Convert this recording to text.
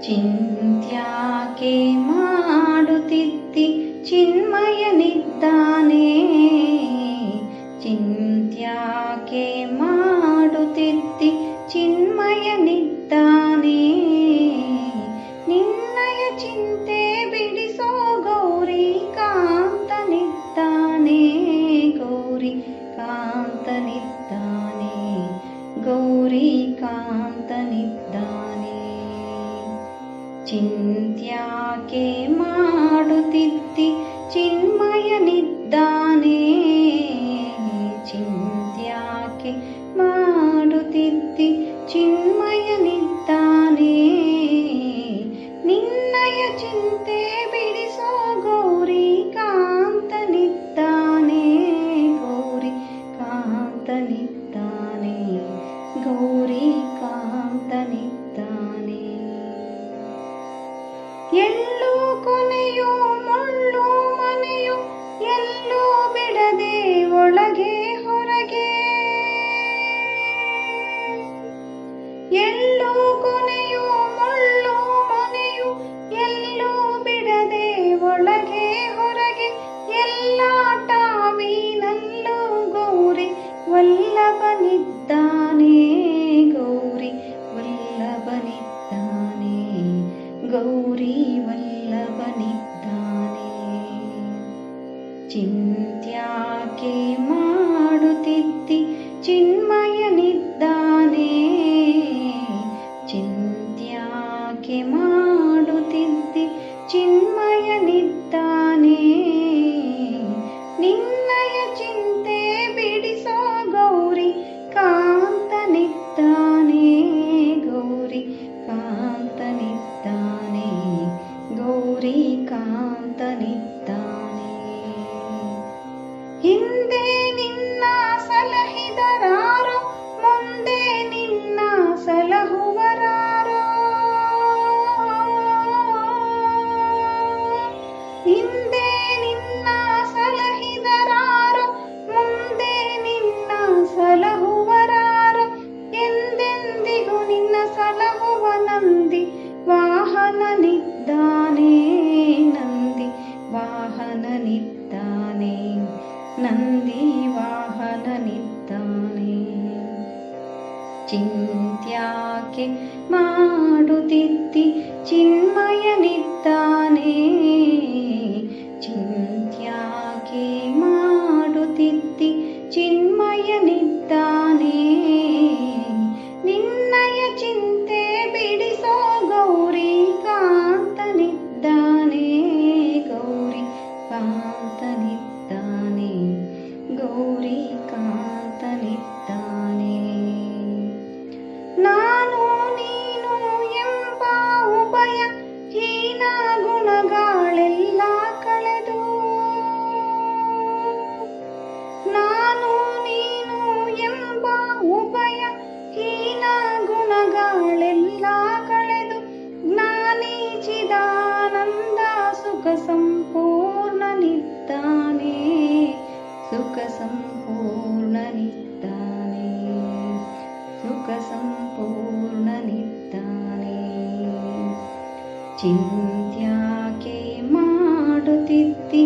ಚಿಂತ್ಯಾಕೆ ಮಾಡುತ್ತಿದ್ದಿ ಚಿನ್ಮಯನಿದ್ದಾನೆ. ಚಿಂತ್ಯಾಕೆ ಮಾಡುತ್ತಿದ್ದಿ ಚಿನ್ಮಯನಿದ್ದಾನೆ. ನಿನ್ನಯ ಚಿಂತೆ ಬಿಡಿಸೋ ಗೌರಿ ಕಾಂತನಿದ್ದಾನೆ. ಗೌರಿ ಕಾಂತನಿದ್ದಾನೆ. ಗೌರಿ ಕಾಂತನಿದ್ದಾನೆ. ಚಿಂತ್ಯಾಕೆ ಮಾಡುತ್ತಿದ್ದಿ ಚಿನ್ಮಯನಿದ್ದಾನೆ. ಚಿಂತ್ಯಾಕೆ ಮಾಡುತ್ತಿದ್ದಿ ಚಿನ್ಮಯನಿದ್ದಾನೆ. ನಿನ್ನಯ ಚಿಂತೆ ಬಿಡಿಸೋ ಗೌರಿ ಕಾಂತನಿದ್ದಾನೆ. ಗೌರಿ ಕಾಂತನಿದ್ದಾನೆ. ಗೌರಿ ಕಾಂತನಿದ್ದಾನೆ. ಎಲ್ಲೂ ಕೊನೆಯು ಮುಳ್ಳು ಮನೆಯು ಎಲ್ಲೂ ಬಿಡದೆ ಒಳಗೆ ಹೊರಗೆ. ಎಲ್ಲೂ ಕೊನೆಯು ಮುಳ್ಳು ಮನೆಯು ಎಲ್ಲೂ ಬಿಡದೆ ಒಳಗೆ ಹೊರಗೆ. ಎಲ್ಲಾಟಾವಿನಲ್ಲೂ ಗೌರಿ ವಲ್ಲಭನಿದ್ದಾನೆ. ಗೌರಿ ವಲ್ಲಭನಿದ್ದಾನೆ. ಗೌರಿ ವಲ್ಲಭನಿದ್ದಾನೆ. ಚಿಂತ್ಯಾಕೆ ಮಾಡುತ್ತಿದ್ದಿ ಚಿನ್ಮಯನಿದ್ದಾನೆ. ಚಿಂತ್ಯಾಕೆ ಮಾಡುತ್ತಿದ್ದಿ ಚಿನ್ಮಯನಿದ್ದಾನೆ. ನಿನ್ನಯ ಚಿಂತೆ ಬಿಡಿಸೋ ಗೌರಿ ಕಾಂತನಿದ್ದಾನೆ. ಗೌರಿ ಕಾಂತನಿದ್ದಾನೆ. ಗೌರಿ ಕಾಂತನಿದ್ದಾನೆ. ಹಿಂದೆ ನಿನ್ನ ಸಲಹಿದರಾರೋ ಮುಂದೆ ನಿನ್ನ ಸಲಹುವರಾರೋ. ಹಿಂದೆ ನಿನ್ನ ಸಲಹಿದರಾರೋ ಮುಂದೆ ನಿನ್ನ ಸಲಹುವರಾರೋ. ಎಂದೆಂದಿಗೂ ನಿನ್ನ ಸಲಹುವ ನಂದಿ ವಾಹನನಿದ್ದಾನೆ. ನಂದಿ ವಾಹನನಿದ್ದಾನೆ. ನಂದಿ ವಾಹನನಿದ್ದಾನೆ. ಚಿಂತ್ಯಾಕೆ ಮಾಡುತ್ತಿದ್ದಿ ಚಿನ್ಮಯನಿದ್ದಾನೆ. ಚಿಂತ್ಯಾಕೆ ಮಾಡುತ್ತಿದ್ದಿ ಚಿನ್ಮಯನಿದ್ದಾನೆ. ನಿನ್ನಯ ಚಿಂತೆ ಬಿಡಿಸೋ ಗೌರಿ ಕಾಂತನಿದ್ದಾನೆ. ಗೌರಿ ಕಾಂತನಿದ್ದಾನೆ. ಗೌರಿ ಕಾಂತನಿದ್ದಾನೆ. ನಾನು ನೀನು ಎಂಬ ಉಭಯ ಹೀನ ಗುಣಗಳೆಲ್ಲ ಕಳೆದು. ನಾನು ನೀನು ಎಂಬ ಉಭಯ ಹೀನ ಗುಣಗಳೆಲ್ಲ ಕಳೆದು. ಜ್ಞಾನಿ ಚಿದಾನಂದ ಸುಖ ಸಂಪೂರ್ಣನಿದ್ದಾನೆ. ಸುಖ ಸಂಪೂರ್ಣನಿದ್ದಾನೆ. ಸುಖ ಸಂಪೂರ್ಣನಿದ್ದಾನೆ. ಚಿಂತ್ಯಾಕೆ ಮಾಡುತ್ತಿದ್ದಿ